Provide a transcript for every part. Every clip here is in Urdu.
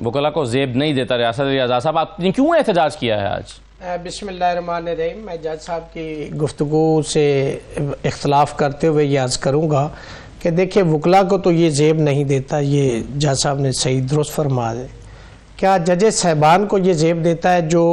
وکلا کو زیب نہیں دیتا ریاست علی اعزاز صاحب، آپ نے کیوں احتجاج کیا ہے آج؟ بسم اللہ الرحمن الرحیم. میں جج صاحب کی گفتگو سے اختلاف کرتے ہوئے یہ عرض کروں گا کہ دیکھیں وکلا کو تو یہ زیب نہیں دیتا، یہ جج صاحب نے صحیح درست فرما دے. کیا جج صاحبان کو یہ زیب دیتا ہے جو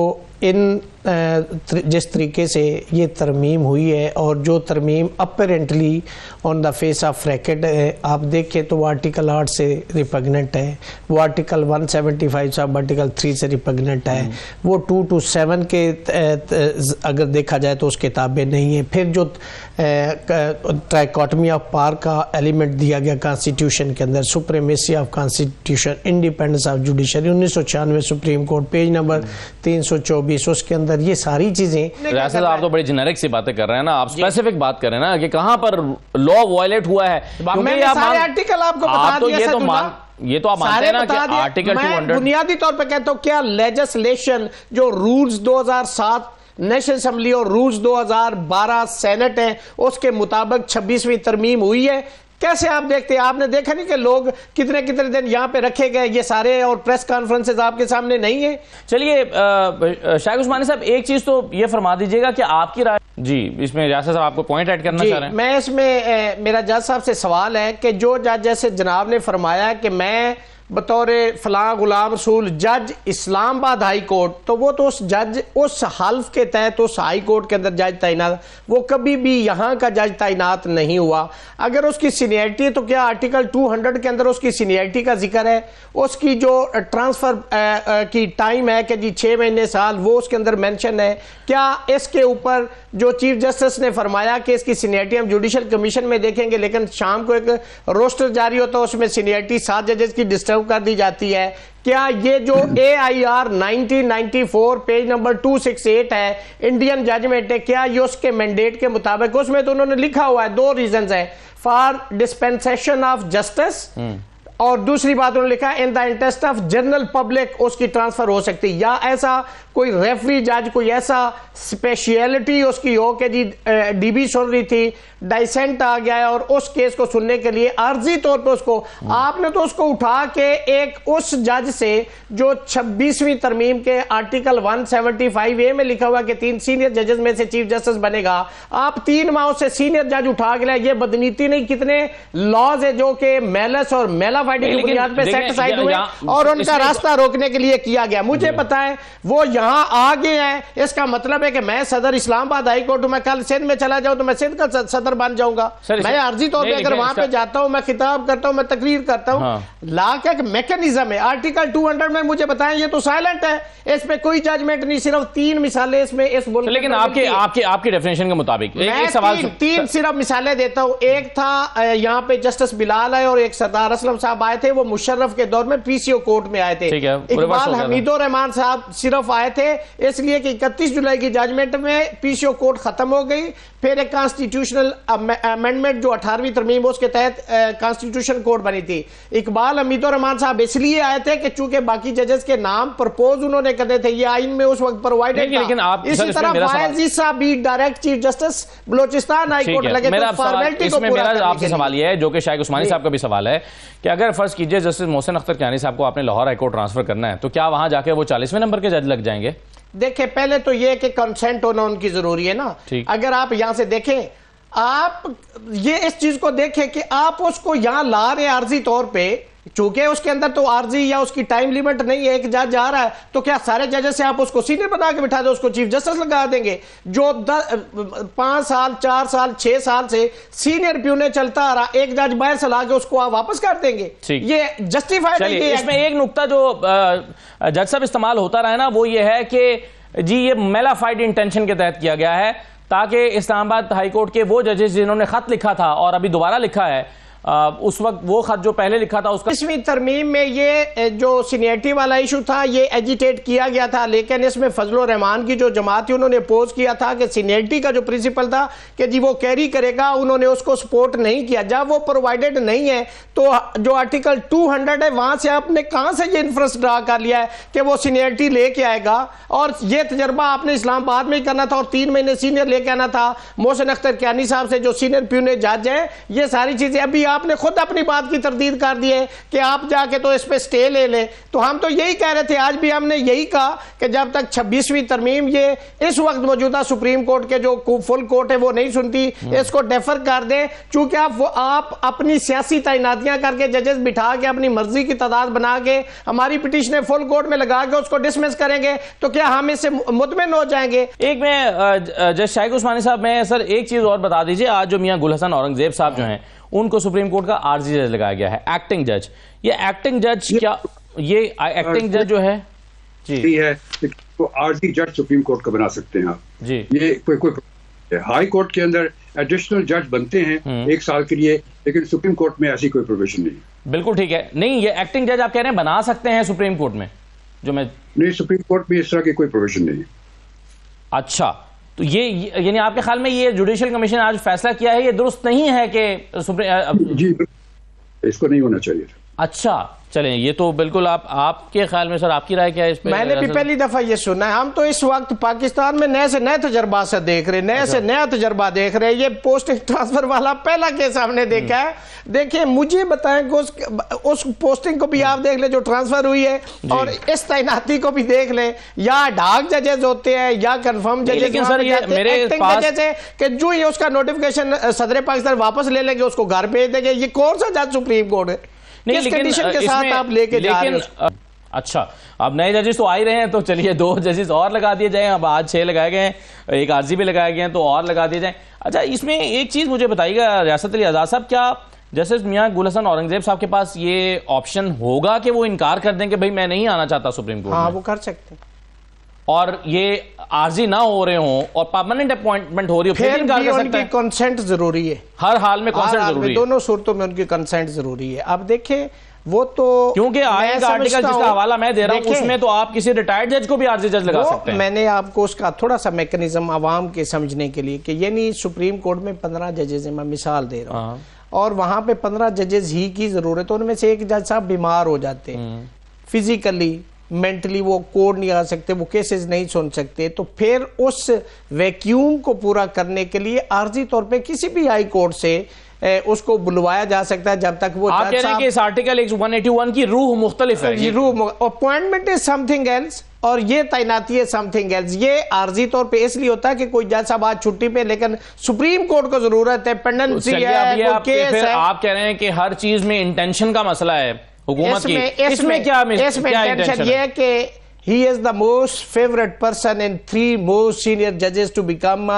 جس طریقے سے یہ ترمیم ہوئی ہے، اور جو ترمیم apparently on the face of react ہے، آپ دیکھیں تو وہ آرٹیکل 8 سے ریپگننٹ ہے، وہ آرٹیکل 175 سے آرٹیکل 3 سے ریپگننٹ ہے، وہ 2 to 7 کے اگر دیکھا جائے تو اس کتابیں نہیں ہیں. پھر جو ٹرائیکاٹمی آف پار کا ایلیمنٹ دیا گیا کانسٹیٹیوشن کے اندر، supremacy of constitution, independence of judiciary, 1996 supreme court page number 324، اس کے اندر یہ ساری چیزیں. ریاست آپ تو بڑی جنرک سی باتیں کر رہے ہیں نا، آپ اسپیسیفک بات کر رہے ہیں نا کہ کہاں پر لا وائلیٹ ہوا ہے. میں نے سارے آرٹیکل آپ کو بتا دیا، یہ تو آپ مانتے ہیں نا کہ آرٹیکل 200 میں بنیادی طور پہ کہتا ہوں کیا لیجسلیشن جو رولز 2007 نیشنل اسمبلی اور رولز 2012 سینٹ ہیں اس کے مطابق 26ویں ترمیم ہوئی ہے؟ کیسے آپ دیکھتے ہیں؟ آپ نے دیکھا نہیں کہ لوگ کتنے دن یہاں پہ رکھے گئے یہ سارے، اور پریس کانفرنسز آپ کے سامنے نہیں ہیں. چلیے شائق عثمانی صاحب ایک چیز تو یہ فرما دیجئے گا کہ آپ کی رائے، جی اس میں ریاست صاحب آپ کو پوائنٹ ایڈ کرنا چاہ رہے ہیں. میں اس میں میرا جج صاحب سے سوال ہے کہ جو جج جیسے جناب نے فرمایا کہ میں بطور فلاں غلام رسول جج اسلام آباد ہائی کورٹ، تو وہ تو اس جج اس حلف کے تحت اس ہائی کورٹ کے اندر جج تعینات، وہ کبھی بھی یہاں کا جج تعینات نہیں ہوا. اگر اس کی سینئرٹی تو کیا آرٹیکل 200 کے اندر اس کی سینئرٹی کا ذکر ہے؟ اس کی جو ٹرانسفر کی ٹائم ہے کہ جی 6 مہینے سال، وہ اس کے اندر مینشن ہے؟ کیا اس کے اوپر جو چیف جسٹس نے فرمایا کہ اس کی سینئرٹی ہم جوڈیشل کمیشن میں دیکھیں گے، لیکن شام کو ایک روسٹر جاری ہوتا ہے اس میں سینئرٹی 7 ججز کی ڈسٹرب کر دی جاتی ہے؟ کیا یہ جو AIR 1994 پیج نمبر 268 ہے انڈین ججمنٹ ہے، کیا یہ اس کے مینڈیٹ کے مطابق؟ اس میں تو انہوں نے لکھا ہوا ہے 2 ریزنز ہیں، فار ڈسپینسیشن آف جسٹس، اور دوسری بات انہوں نے لکھا ہے in the interest of general public اس کی ٹرانسفر ہو سکتی. یا ایسا کوئی ریفری جج کوئی ایسا اسپیشیلٹی اس کی ہو کہ جی ڈی بی سن رہی تھی، ڈائسنٹ آ گیا ہے اور اس کیس کو سننے کے لیے عارضی طور پہ اس کو آپ نے تو اس کو اٹھا کے ایک اس جج سے جو 26ویں ترمیم کے آرٹیکل 175A میں لکھا ہوا کہ 3 سینئر ججز میں سے چیف جسٹس بنے گا، آپ 3 ماہ سے سینئر جج اٹھا کے لیا. یہ بدنیتی نہیں؟ کتنے لاز ہے جو کہ میلس اور میلا فائٹنگ کی بنیاد پہ سیٹ سائڈ ہوئے اور ان کا راستہ روکنے کے لیے کیا گیا. مجھے پتا ہے وہ یہاں آ گئے ہیں، اس کا مطلب ہے کہ میں صدر اسلام آباد ہائی کورٹ ہوں، میں کل سندھ میں چلا جاؤں تو میں سندھ کا صدر بن جاؤں گا. میں عارضی طور پہ اگر وہاں پہ جاتا ہوں، میں خطاب کرتا ہوں، میں تقریر کرتا ہوں. لا کا ایک میکنزم ہے. آرٹیکل 200 میں مجھے بتائیں یہ تو سائلنٹ ہے، اس پہ کوئی ججمنٹ نہیں. صرف 3 مثالیں اس میں اس ملک، لیکن آپ کی ڈیفینیشن کے مطابق ایک سوال 3 صرف مثالیں دیتا ہوں. ایک تھا یہاں پہ جسٹس بلال آئے اور ایک سردار اسلم صاحب آئے تھے، وہ مشرف کے دور میں PCO کورٹ میں آئے تھے. اقبال حمید الرحمان صاحب صرف آئے تھے اس لیے کہ 31 جولائی کی ججمنٹ میں PCO کورٹ ختم ہو گئی. پھر ایک کانسٹیٹیوشنل امینڈمنٹ جو 18ویں ترمیم اس کے تحت کانسٹیٹیوشن کورٹ بنی تھی. اقبال حمید الرحمان صاحب اس لیے آئے تھے کہ چونکہ باقی ججز کے نام پرپوز انہوں نے کرے تھے، یہ آئین میں اس وقت پرووائڈڈ تھا. اسی طرح فائز صاحب بھی direct chief justice Balochistan high court لگے. اس میں میرا آپ سے سوال یہ ہے جو کہ شائق عثمانی صاحب کا بھی سوال ہے کہ اگر فرض کیجئے جسٹس محسن اختر کیانی صاحب کو آپ نے لاہور ہائی کورٹ ٹرانسفر کرنا ہے تو کیا وہاں جا کے وہ 40ویں نمبر کے جج لگ جائیں گے؟ دیکھیں پہلے تو یہ کہ کنسنٹ ہونا ان کی ضروری ہے نا. اگر آپ یہاں سے دیکھیں، آپ یہ اس چیز کو دیکھیں کہ آپ اس کو یہاں لا رہے عارضی طور پہ، چونکہ اس کے اندر تو عارضی یا اس کی ٹائم لیمٹ نہیں ہے، ایک جج آ رہا ہے تو کیا سارے ججز سے آپ اس کو سینئر بنا کے بٹھا دیں، اس کو چیف جسٹس لگا دیں گے؟ جو 5 سال 4 سال 6 سال سے سینئر پیونے چلتا آ رہا، ایک جج باہر سے لا کے اس کو آپ واپس کر دیں گے؟ یہ جسٹیفائڈ نہیں ہے. اس میں ایک نقطہ جو جج صاحب استعمال ہوتا رہا ہے نا، وہ یہ ہے کہ جی یہ میلا فائڈ انٹینشن کے تحت کیا گیا ہے تاکہ اسلام آباد ہائی کورٹ کے وہ ججز جنہوں نے خط لکھا تھا اور ابھی دوبارہ لکھا ہے، اس وقت وہ خط جو پہلے لکھا تھا اس کا 20ویں ترمیم میں یہ جو سینئرٹی والا ایشو تھا یہ ایجیٹیٹ کیا گیا تھا، لیکن اس میں فضل الرحمان کی جو جماعت تھی انہوں نے اپوز کیا تھا کہ سینئرٹی کا جو پرنسپل تھا کہ جی وہ کیری کرے گا، انہوں نے اس کو سپورٹ نہیں کیا. جب وہ پرووائڈڈ نہیں ہے تو جو آرٹیکل 200 ہے وہاں سے آپ نے کہاں سے یہ انفرنس ڈرا کر لیا ہے کہ وہ سینئرٹی لے کے آئے گا؟ اور یہ تجربہ آپ نے اسلام آباد میں ہی کرنا تھا اور 3 مہینے سینئر لے کے آنا تھا. محسن اختر کیانی صاحب سے جو سینئر پیونے جج ہیں، یہ ساری چیزیں ابھی آپ نے خود اپنی بات کی تردید کر دی ہے کہ آپ جا کے تو اس پہ سٹے لے لیں. تو ہم تو یہی کہہ رہے تھے, آج بھی ہم نے یہی کہا کہ جب تک 26ویں ترمیم یہ اس وقت موجودہ سپریم کورٹ کے جو فل کورٹ ہے وہ نہیں سنتی, اس کو ڈیفر کر دیں. چونکہ آپ اپنی سیاسی تعیناتیاں کر کے ججز بٹھا کے اپنی مرضی کی تعداد بنا کے ہماری پٹیشنیں فل کورٹ میں لگا کے اس کو ڈسمس کریں گے تو کیا ہم اس سے مطمئن ہو جائیں گے؟ ایک میں جج شائق عثمانی صاحب, میں سر ایک چیز اور بتا دیجئے, آج جو میاں گل حسن اورنگزیب صاحب جو ہیں ان کو سپریم کورٹ کا عارضی جج لگایا گیا ہے, ایکٹنگ جج. یہ ایکٹنگ جج کیا, یہ ایکٹنگ جج جو ہے جی ہے تو عارضی جج سپریم کورٹ کا بنا سکتے ہیں آپ جی. یہ کوئی ہائی کورٹ کے اندر ایڈیشنل جج بنتے ہیں 1 سال کے لیے, لیکن سپریم کورٹ میں ایسی کوئی پروویژن نہیں. بالکل ٹھیک ہے, نہیں یہ ایکٹنگ جج آپ کہہ رہے ہیں بنا سکتے ہیں سپریم کورٹ میں, جو میں نہیں سپریم کورٹ میں اس طرح کی کوئی پروویژن نہیں. اچھا, تو یہ یعنی آپ کے خیال میں یہ جوڈیشل کمیشن آج فیصلہ کیا ہے یہ درست نہیں ہے کہ جی اس کو نہیں ہونا چاہیے. اچھا چلیں, یہ تو بالکل آپ کے خیال میں سر آپ کی رائے کیا ہے اس پہ؟ میں نے بھی پہلی دفعہ یہ سنا ہے. ہم تو اس وقت پاکستان میں نئے سے نئے تجربات سے دیکھ رہے ہیں, نئے سے نیا تجربہ دیکھ رہے ہیں. یہ پوسٹنگ ٹرانسفر والا پہلا کیس ہم نے دیکھا ہے. دیکھیں مجھے بتائیں کہ اس پوسٹنگ کو بھی آپ دیکھ لیں جو ٹرانسفر ہوئی ہے, اور اس تعیناتی کو بھی دیکھ لیں. یا ڈاک ججز ہوتے ہیں یا کنفرم ججز ہے کہ جو ہی اس کا نوٹیفکیشن صدر پاکستان واپس لے لیں گے اس کو گھر بھیج دیں گے. یہ کون سا جج سپریم کورٹ ہے؟ کس کنڈیشن کے ساتھ آپ لے کے جا رہے ہیں؟ اچھا, اب نئے ججز تو آ ہی رہے ہیں, تو چلیے 2 ججز اور لگا دیے جائیں. اب آج 6 لگائے گئے ہیں, ایک عارضی بھی لگائے گئے ہیں, تو اور لگا دیے جائیں. اچھا, اس میں ایک چیز مجھے بتائیے گا ریاست علی آزاد صاحب, کیا جیسے میاں گل حسن اورنگزیب صاحب کے پاس یہ آپشن ہوگا کہ وہ انکار کر دیں کہ بھائی میں نہیں آنا چاہتا سپریم کورٹ؟ ہاں وہ کر سکتے ہیں, اور یہ عارضی نہ ہو رہے ہوں اور پرماننٹ اپوائنٹمنٹ ہو رہی ہو, پھر بھی ان کی کنسنٹ ضروری ہے. ہر حال میں کنسنٹ ضروری ہے, دونوں صورتوں میں ان کی کنسنٹ ضروری ہے. اب دیکھیں وہ تو کیونکہ آئین کا آرٹیکل جس کا حوالہ میں دے رہا ہوں اس میں تو آپ کسی ریٹائرڈ جج کو بھی عارضی جج لگا سکتے ہیں. میں نے آپ کو اس کا تھوڑا سا میکنزم عوام کے سمجھنے کے لیے کہ یعنی سپریم کورٹ میں 15 ججز ہیں, میں مثال دے رہا ہوں, اور وہاں پہ 15 ججز ہی کی ضرورت ہے. ان میں سے ایک جج صاحب بیمار ہو جاتے ہیں, فزیکلی مینٹلی وہ کورٹ نہیں آ سکتے, وہ کیسز نہیں سن سکتے, تو پھر اس ویکیوم کو پورا کرنے کے لیے عارضی طور پہ کسی بھی ہائی کورٹ سے اس کو بلوایا جا سکتا ہے جب تک وہ آپ کہہ رہے ہیں کہ اس آرٹیکل 181 کی روح مختلف ہے. اپوائنٹمنٹ از سم تھنگ ایلس اور یہ تعیناتی ہے سم تھنگ ایلس. یہ عارضی طور پہ اس لیے ہوتا ہے کہ کوئی جج صاحب آج چھٹی پہ, لیکن سپریم کورٹ کو ضرورت ہے, پینڈنسی ہے, کوئی کیس ہے. آپ کہہ رہے ہیں کہ ہر چیز میں انٹینشن کا مسئلہ ہے حکومت کی, اس میں کیا انٹینشن یہ ہے کہ he is the most favorite person in 3 most senior judges to become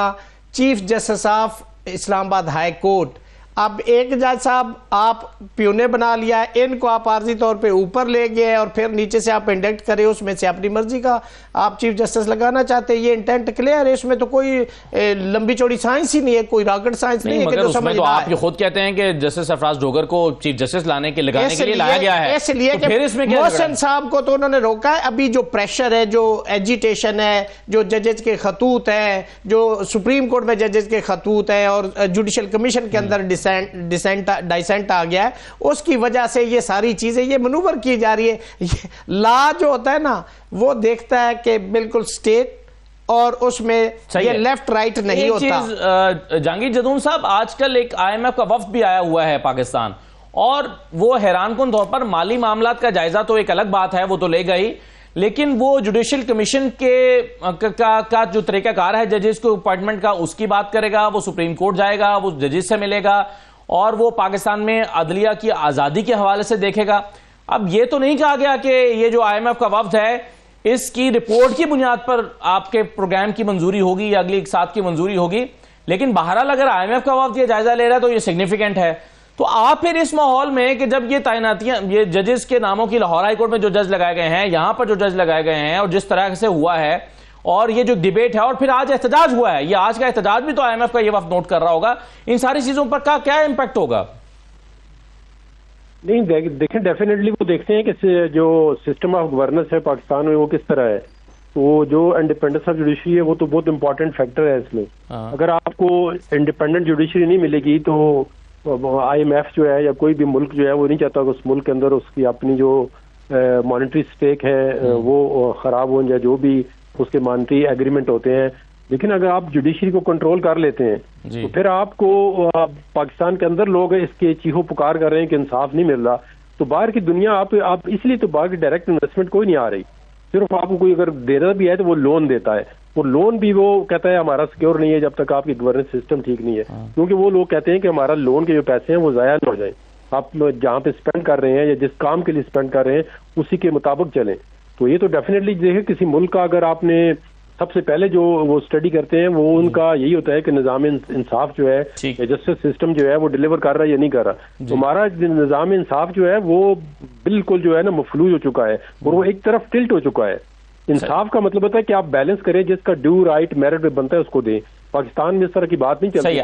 Chief Justice of اسلام آباد ہائی کورٹ. اب ایک جج صاحب آپ پیونے بنا لیا, ان کو آپ عارضی طور پہ اوپر لے گئے اور پھر نیچے سے آپ انڈکٹ کرے, اس میں سے اپنی مرضی کا آپ چیف جسٹس لگانا چاہتے ہیں. یہ انٹینٹ کلیئر ہے, اس میں تو کوئی لمبی چوڑی سائنس ہی نہیں ہے, کوئی راکٹ سائنس نہیں ہے کہ جو سمجھ رہا ہے. آپ خود کہتے ہیں کہ جسٹس سرفراز ڈوگر کو چیف جسٹس لانے کے لگانے کے لیے لایا گیا ہے, اس لیے کہ محسن صاحب کو تو انہوں نے روکا ہے. ابھی جو پریشر ہے, جو ایجیٹیشن ہے, جو ججز کے خطوط ہیں, جو سپریم کورٹ میں ججز کے خطوط ہیں, اور جوڈیشل کمیشن کے اندر ڈائسنٹ آ گیا ہے, اس کی وجہ سے یہ ساری چیزیں یہ منوور کی جا رہی ہے. لا جو ہوتا ہے نا وہ دیکھتا ہے کہ بالکل سٹیٹ, اور اس میں یہ لیفٹ رائٹ نہیں ہوتا. جہانگیر جدون صاحب, آج کل ایک IMF کا وفد بھی آیا ہوا ہے پاکستان, اور وہ حیران کن طور پر مالی معاملات کا جائزہ تو ایک الگ بات ہے, وہ تو لے گئی, لیکن وہ جوڈیشل کمیشن کا جو طریقہ کار ہے ججز کو اپوائنٹمنٹ کا, اس کی بات کرے گا. وہ سپریم کورٹ جائے گا, وہ ججز سے ملے گا, اور وہ پاکستان میں عدلیہ کی آزادی کے حوالے سے دیکھے گا. اب یہ تو نہیں کہا گیا کہ یہ جو IMF کا وفد ہے اس کی رپورٹ کی بنیاد پر آپ کے پروگرام کی منظوری ہوگی یا اگلی اقساط کی منظوری ہوگی, لیکن بہرحال اگر IMF کا وفد یہ جائزہ لے رہا ہے تو یہ سگنیفیکنٹ ہے. تو آپ پھر اس ماحول میں کہ جب یہ تعیناتیاں, یہ ججز کے ناموں کی لاہور ہائی کورٹ میں جو جج لگائے گئے ہیں, یہاں پر جو جج لگائے گئے ہیں, اور جس طرح سے ہوا ہے, اور یہ جو ڈیبیٹ ہے, اور پھر آج احتجاج ہوا ہے, یہ آج کا احتجاج بھی تو IMF کا یہ وفد نوٹ کر رہا ہوگا, ان ساری چیزوں پر کیا امپیکٹ ہوگا؟ نہیں دیکھیں, ڈیفینیٹلی وہ دیکھتے ہیں کہ جو سسٹم آف گورننس ہے پاکستان میں وہ کس طرح ہے. وہ جو انڈیپینڈنس آف جوڈیشری ہے وہ تو بہت امپورٹنٹ فیکٹر ہے اس میں. اگر آپ کو انڈیپینڈنٹ جوڈیشری نہیں ملے گی تو IMF جو ہے یا کوئی بھی ملک جو ہے وہ نہیں چاہتا کہ اس ملک کے اندر اس کی اپنی جو مانیٹری سٹیک ہے وہ خراب ہو جائے. جو بھی اس کے مانیٹری ایگریمنٹ ہوتے ہیں لیکن اگر آپ جوڈیشری کو کنٹرول کر لیتے ہیں تو پھر آپ کو پاکستان کے اندر لوگ اس کے چیخو پکار کر رہے ہیں کہ انصاف نہیں مل رہا، تو باہر کی دنیا آپ اس لیے تو باہر کی ڈائریکٹ انویسٹمنٹ کوئی نہیں آ رہی، صرف آپ کو کوئی اگر دینا بھی ہے تو وہ لون دیتا ہے، وہ لون بھی وہ کہتا ہے ہمارا سیکیور نہیں ہے جب تک آپ کی گورننس سسٹم ٹھیک نہیں ہے، کیونکہ وہ لوگ کہتے ہیں کہ ہمارا لون کے جو پیسے ہیں وہ ضائع نہ ہو جائیں، آپ جہاں پہ اسپینڈ کر رہے ہیں یا جس کام کے لیے اسپینڈ کر رہے ہیں اسی کے مطابق چلیں۔ تو یہ تو ڈیفینیٹلی دیکھیں کسی ملک کا اگر آپ نے سب سے پہلے جو وہ اسٹڈی کرتے ہیں وہ ان کا یہی ہوتا ہے کہ نظام انصاف جو ہے یا جسٹس سسٹم جو ہے وہ ڈیلیور کر رہا ہے یا نہیں کر رہا، تو ہمارا نظام انصاف جو ہے وہ بالکل جو ہے نا مفلوج ہو چکا ہے اور وہ ایک طرف ٹلٹ ہو چکا ہے۔ انصاف کا مطلب ہوتا ہے کہ آپ بیلنس کریں، جس کا ڈیو رائٹ میرٹ پہ بنتا ہے اس کو دیں۔ پاکستان میں اس طرح کی بات نہیں چلتی۔